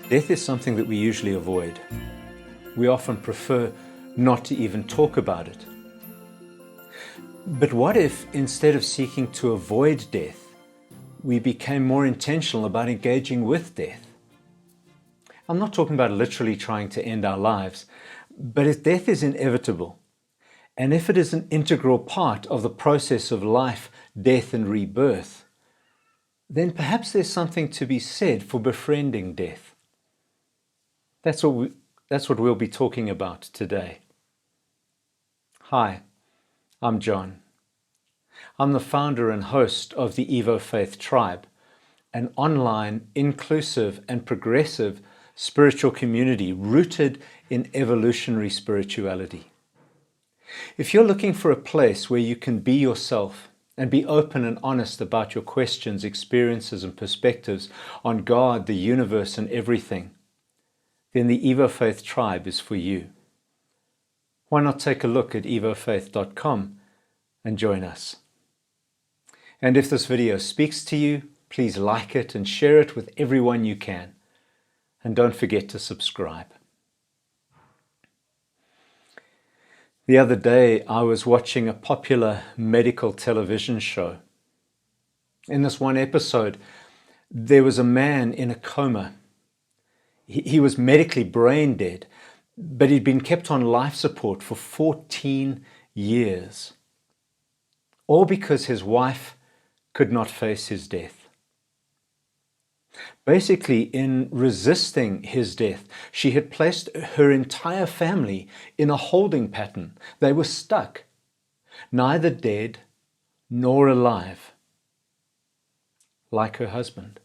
Death is something that we usually avoid. We often prefer not to even talk about it. But what if, instead of seeking to avoid death, we became more intentional about engaging with death? I'm not talking about literally trying to end our lives, but if death is inevitable, and if it is an integral part of the process of life, death, and rebirth, then perhaps there's something to be said for befriending death. That's what we'll be talking about today. Hi, I'm John. I'm the founder and host of the EvoFaith Tribe, an online, inclusive, and progressive spiritual community rooted in evolutionary spirituality. If you're looking for a place where you can be yourself and be open and honest about your questions, experiences, and perspectives on God, the universe, and everything, then the EvoFaith Tribe is for you. Why not take a look at evofaith.com and join us? And if this video speaks to you, please like it and share it with everyone you can. And don't forget to subscribe. The other day, I was watching a popular medical television show. In this one episode, there was a man in a coma. He was medically brain dead, but he'd been kept on life support for 14 years. All because his wife could not face his death. Basically, in resisting his death, she had placed her entire family in a holding pattern. They were stuck, neither dead nor alive, like her husband.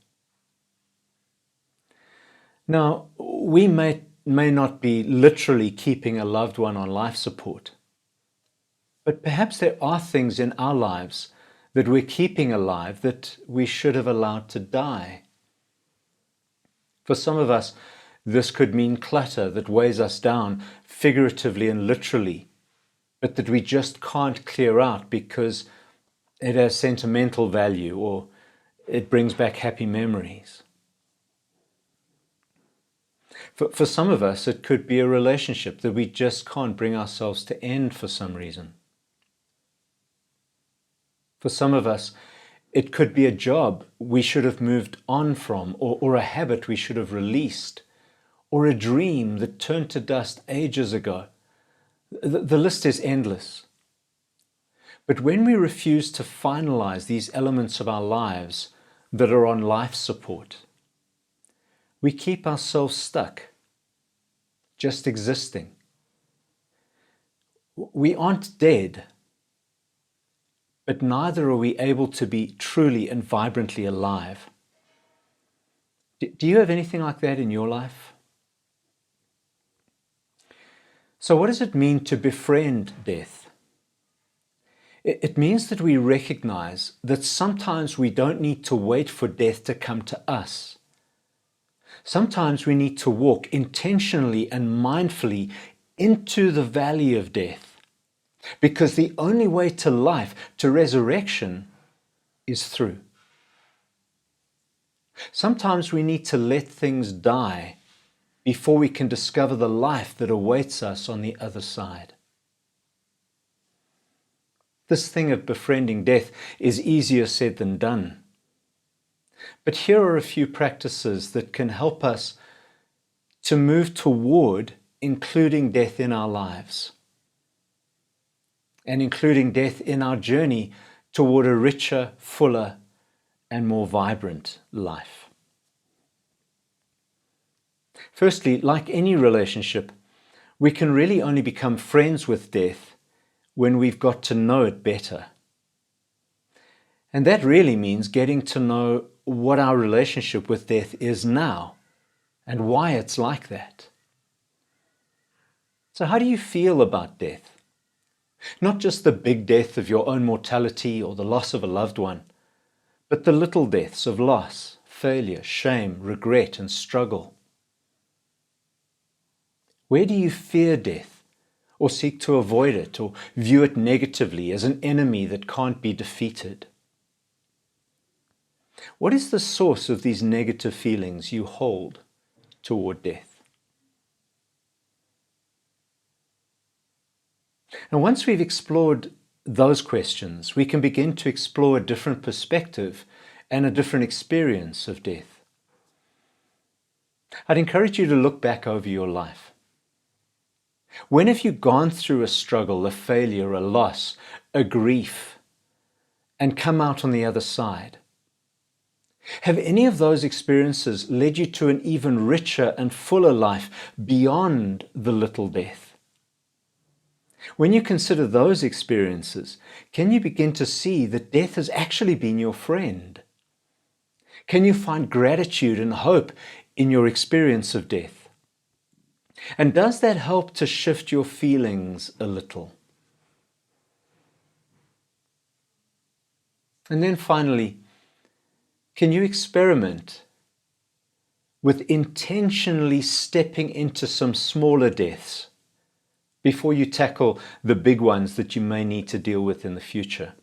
Now, we may not be literally keeping a loved one on life support, but perhaps there are things in our lives that we're keeping alive that we should have allowed to die. For some of us, this could mean clutter that weighs us down figuratively and literally, but that we just can't clear out because it has sentimental value or it brings back happy memories. For some of us, it could be a relationship that we just can't bring ourselves to end for some reason. For some of us, it could be a job we should have moved on from, or a habit we should have released, or a dream that turned to dust ages ago. The list is endless. But when we refuse to finalize these elements of our lives that are on life support, we keep ourselves stuck, just existing. We aren't dead, but neither are we able to be truly and vibrantly alive. Do you have anything like that in your life? So what does it mean to befriend death? It means that we recognize that sometimes we don't need to wait for death to come to us. Sometimes we need to walk intentionally and mindfully into the valley of death, because the only way to life, to resurrection, is through. Sometimes we need to let things die before we can discover the life that awaits us on the other side. This thing of befriending death is easier said than done. But here are a few practices that can help us to move toward including death in our lives and including death in our journey toward a richer, fuller, and more vibrant life. Firstly, like any relationship, we can really only become friends with death when we've got to know it better. And that really means getting to know what our relationship with death is now and why it's like that. So how do you feel about death? Not just the big death of your own mortality or the loss of a loved one, but the little deaths of loss, failure, shame, regret, and struggle. Where do you fear death, or seek to avoid it, or view it negatively as an enemy that can't be defeated? What is the source of these negative feelings you hold? toward death. And once we've explored those questions, we can begin to explore a different perspective and a different experience of death. I'd encourage you to look back over your life. When have you gone through a struggle, a failure, a loss, a grief, and come out on the other side? Have any of those experiences led you to an even richer and fuller life beyond the little death? When you consider those experiences, can you begin to see that death has actually been your friend? Can you find gratitude and hope in your experience of death? And does that help to shift your feelings a little? And then finally, can you experiment with intentionally stepping into some smaller deaths before you tackle the big ones that you may need to deal with in the future?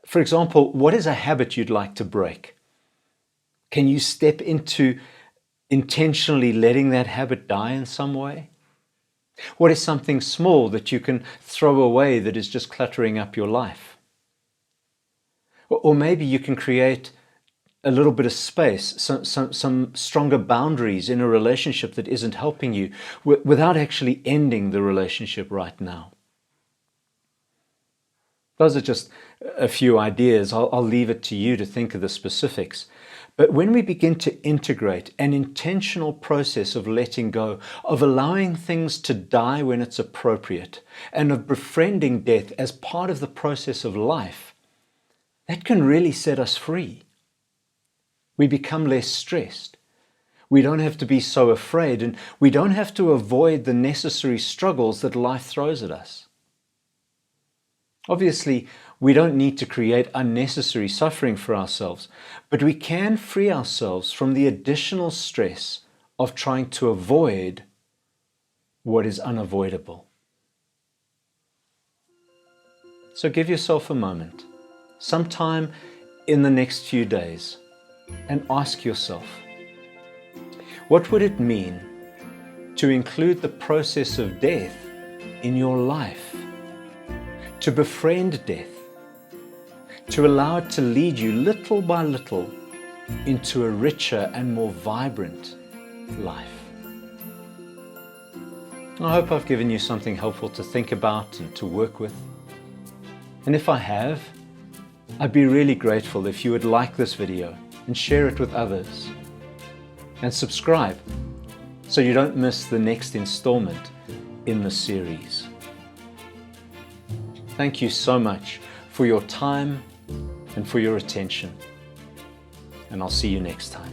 For example, what is a habit you'd like to break? Can you step into intentionally letting that habit die in some way? What is something small that you can throw away that is just cluttering up your life? Or maybe you can create a little bit of space, some stronger boundaries in a relationship that isn't helping you without actually ending the relationship right now. Those are just a few ideas. I'll leave it to you to think of the specifics. But when we begin to integrate an intentional process of letting go, of allowing things to die when it's appropriate, and of befriending death as part of the process of life, that can really set us free. We become less stressed. We don't have to be so afraid, and we don't have to avoid the necessary struggles that life throws at us. Obviously, we don't need to create unnecessary suffering for ourselves, but we can free ourselves from the additional stress of trying to avoid what is unavoidable. So give yourself a moment, sometime in the next few days, and ask yourself, what would it mean to include the process of death in your life? To befriend death, to allow it to lead you little by little into a richer and more vibrant life. I hope I've given you something helpful to think about and to work with. And if I have, I'd be really grateful if you would like this video and share it with others. And subscribe so you don't miss the next installment in the series. Thank you so much for your time and for your attention. And I'll see you next time.